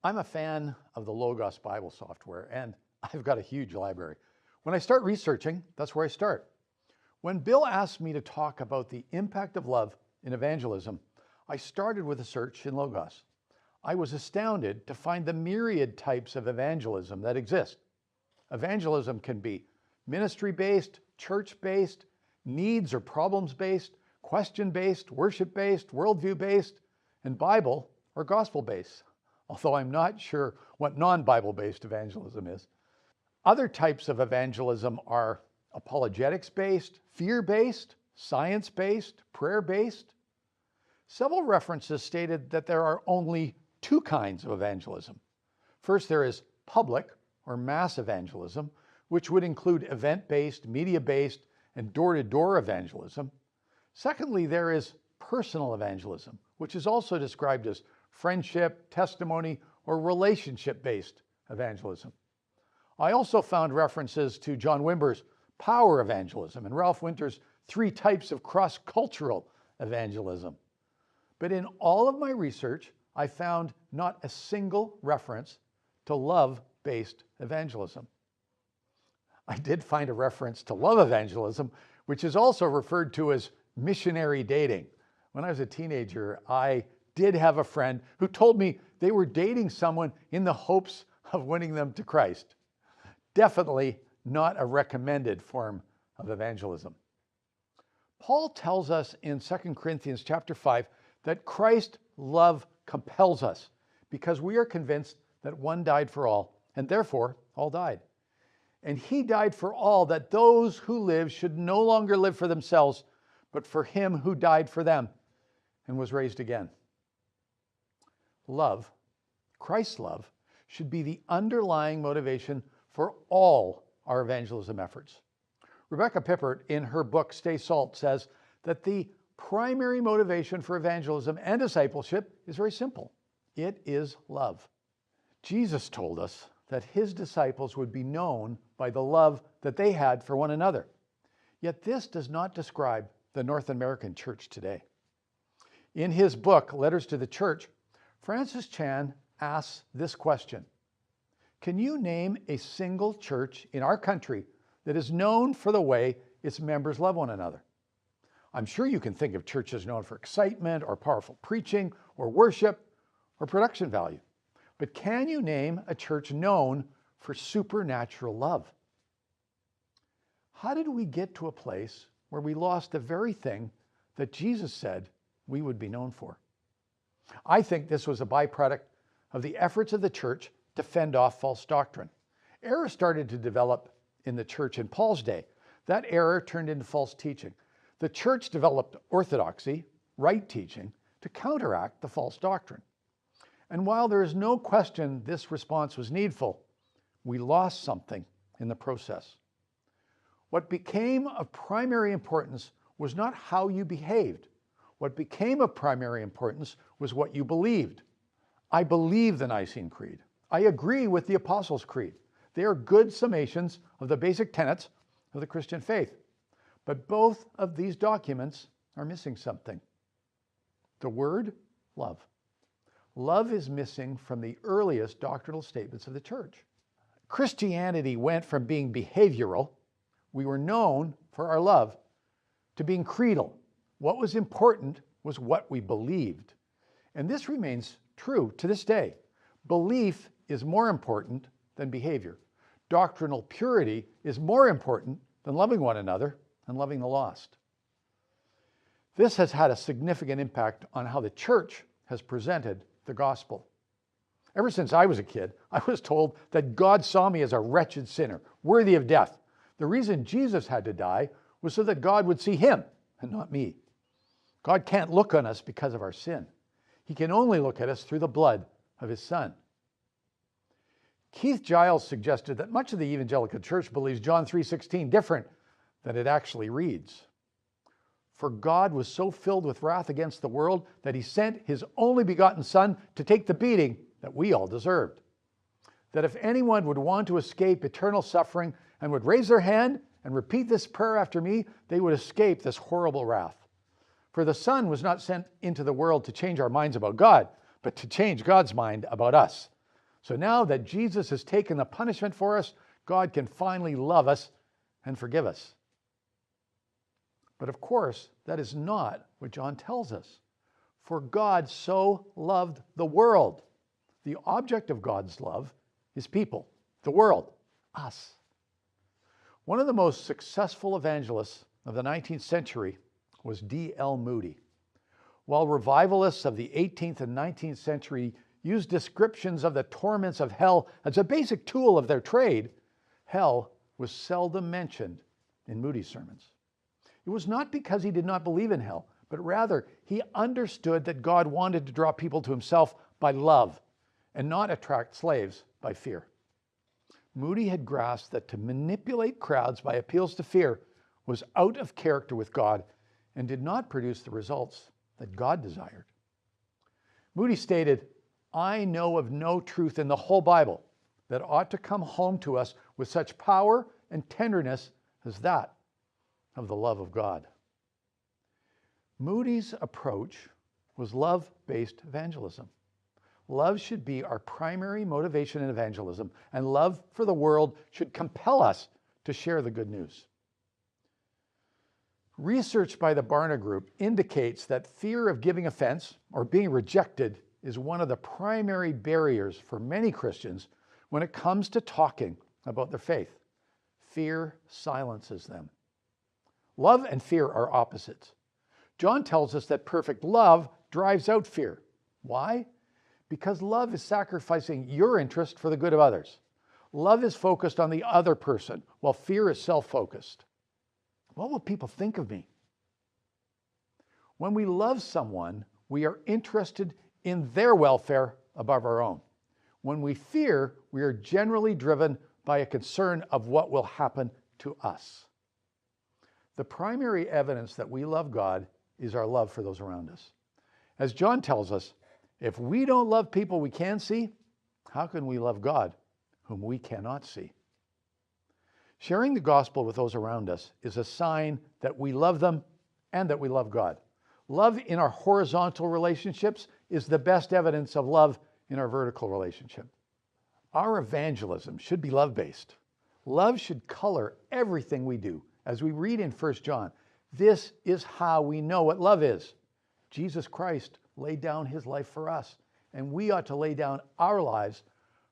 I'm a fan of the Logos Bible software, and I've got a huge library. When I start researching, that's where I start. When Bill asked me to talk about the impact of love in evangelism, I started with a search in Logos. I was astounded to find the myriad types of evangelism that exist. Evangelism can be ministry-based, church-based, needs or problems-based, question-based, worship-based, worldview-based, and Bible or gospel-based, although I'm not sure what non-Bible-based evangelism is. Other types of evangelism are apologetics-based, fear-based, science-based, prayer-based. Several references stated that there are only two kinds of evangelism. First, there is public or mass evangelism, which would include event-based, media-based, and door-to-door evangelism. Secondly, there is personal evangelism, which is also described as friendship, testimony, or relationship-based evangelism. I also found references to John Wimber's power evangelism and Ralph Winter's 3 types of cross-cultural evangelism. But in all of my research, I found not a single reference to love-based evangelism. I did find a reference to love evangelism, which is also referred to as missionary dating. When I was a teenager, I did have a friend who told me they were dating someone in the hopes of winning them to Christ. Definitely not a recommended form of evangelism. Paul tells us in 2 Corinthians chapter 5 that Christ's love compels us because we are convinced that one died for all, and therefore all died. And he died for all, that those who live should no longer live for themselves, but for him who died for them and was raised again. Love, Christ's love, should be the underlying motivation for all our evangelism efforts. Rebecca Pippert, in her book Stay Salt, says that the primary motivation for evangelism and discipleship is very simple. It is love. Jesus told us that his disciples would be known by the love that they had for one another. Yet this does not describe the North American church today. In his book, Letters to the Church, Francis Chan asks this question: can you name a single church in our country that is known for the way its members love one another? I'm sure you can think of churches known for excitement or powerful preaching or worship or production value. But can you name a church known for supernatural love? How did we get to a place where we lost the very thing that Jesus said we would be known for? I think this was a byproduct of the efforts of the church to fend off false doctrine. Error started to develop in the church in Paul's day. That error turned into false teaching. The church developed orthodoxy, right teaching, to counteract the false doctrine. And while there is no question this response was needful, we lost something in the process. What became of primary importance was not how you behaved. What became of primary importance was what you believed. I believe the Nicene Creed. I agree with the Apostles' Creed. They are good summations of the basic tenets of the Christian faith. But both of these documents are missing something. The word love. Love is missing from the earliest doctrinal statements of the church. Christianity went from being behavioral, we were known for our love, to being creedal. What was important was what we believed. And this remains true to this day. Belief is more important than behavior. Doctrinal purity is more important than loving one another and loving the lost. This has had a significant impact on how the church has presented the gospel. Ever since I was a kid, I was told that God saw me as a wretched sinner, worthy of death. The reason Jesus had to die was so that God would see him and not me. God can't look on us because of our sin. He can only look at us through the blood of his Son. Keith Giles suggested that much of the evangelical church believes John 3:16 different than it actually reads. For God was so filled with wrath against the world that he sent his only begotten Son to take the beating that we all deserved. That if anyone would want to escape eternal suffering and would raise their hand and repeat this prayer after me, they would escape this horrible wrath. For the Son was not sent into the world to change our minds about God, but to change God's mind about us. So now that Jesus has taken the punishment for us, God can finally love us and forgive us. But of course, that is not what John tells us. For God so loved the world. The object of God's love is people, the world, us. One of the most successful evangelists of the 19th century was D.L. Moody. While revivalists of the 18th and 19th century used descriptions of the torments of hell as a basic tool of their trade, hell was seldom mentioned in Moody's sermons. It was not because he did not believe in hell, but rather he understood that God wanted to draw people to himself by love and not attract slaves by fear. Moody had grasped that to manipulate crowds by appeals to fear was out of character with God and did not produce the results that God desired. Moody stated, "I know of no truth in the whole Bible that ought to come home to us with such power and tenderness as that of the love of God." Moody's approach was love-based evangelism. Love should be our primary motivation in evangelism, and love for the world should compel us to share the good news. Research by the Barna Group indicates that fear of giving offense or being rejected is one of the primary barriers for many Christians when it comes to talking about their faith. Fear silences them. Love and fear are opposites. John tells us that perfect love drives out fear. Why? Because love is sacrificing your interest for the good of others. Love is focused on the other person, while fear is self-focused. What will people think of me? When we love someone, we are interested in their welfare above our own. When we fear, we are generally driven by a concern of what will happen to us. The primary evidence that we love God is our love for those around us. As John tells us, if we don't love people we can see, how can we love God whom we cannot see? Sharing the gospel with those around us is a sign that we love them and that we love God. Love in our horizontal relationships is the best evidence of love in our vertical relationship. Our evangelism should be love-based. Love should color everything we do. As we read in 1 John, this is how we know what love is. Jesus Christ laid down his life for us, and we ought to lay down our lives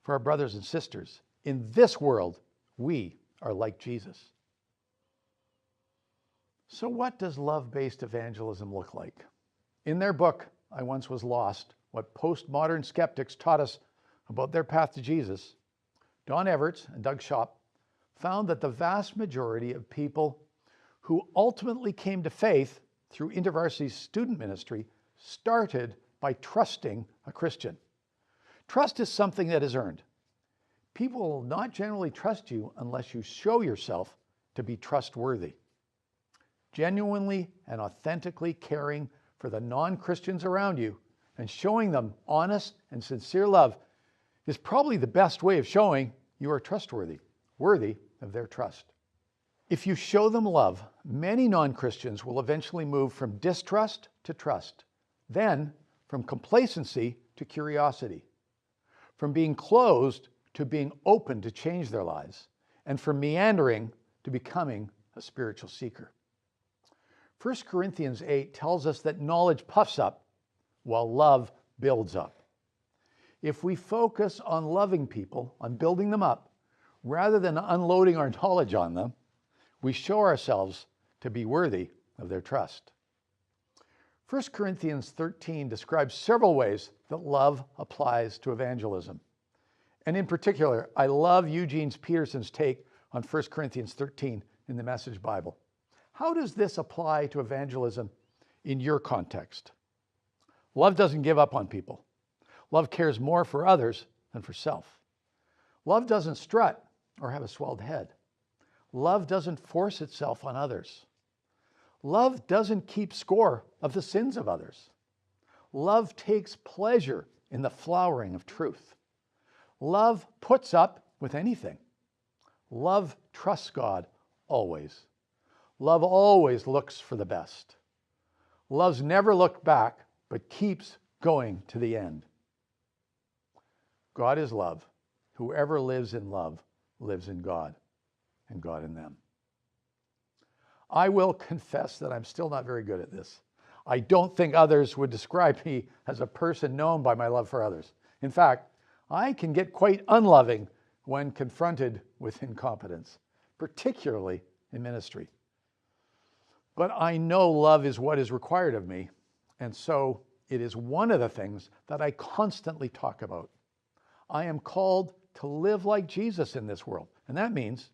for our brothers and sisters. In this world, we are like Jesus. So what does love-based evangelism look like? In their book, I Once Was Lost, What Postmodern Skeptics Taught Us About Their Path to Jesus, Don Everts and Doug Schopp found that the vast majority of people who ultimately came to faith through InterVarsity's student ministry started by trusting a Christian. Trust is something that is earned. People will not generally trust you unless you show yourself to be trustworthy. Genuinely and authentically caring for the non-Christians around you and showing them honest and sincere love is probably the best way of showing you are trustworthy, worthy of their trust. If you show them love, many non-Christians will eventually move from distrust to trust, then from complacency to curiosity, from being closed to being open to change their lives, and from meandering to becoming a spiritual seeker. 1 Corinthians 8 tells us that knowledge puffs up while love builds up. If we focus on loving people, on building them up, rather than unloading our knowledge on them, we show ourselves to be worthy of their trust. 1 Corinthians 13 describes several ways that love applies to evangelism. And in particular, I love Eugene Peterson's take on 1 Corinthians 13 in the Message Bible. How does this apply to evangelism in your context? Love doesn't give up on people. Love cares more for others than for self. Love doesn't strut or have a swelled head. Love doesn't force itself on others. Love doesn't keep score of the sins of others. Love takes pleasure in the flowering of truth. Love puts up with anything. Love trusts God always. Love always looks for the best. Love's never looked back, but keeps going to the end. God is love. Whoever lives in love lives in God, and God in them. I will confess that I'm still not very good at this. I don't think others would describe me as a person known by my love for others. In fact, I can get quite unloving when confronted with incompetence, particularly in ministry. But I know love is what is required of me, and so it is one of the things that I constantly talk about. I am called to live like Jesus in this world, and that means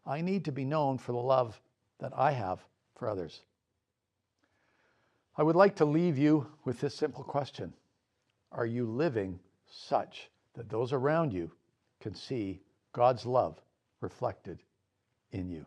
I need to be known for the love that I have for others. I would like to leave you with this simple question. Are you living such that those around you can see God's love reflected in you?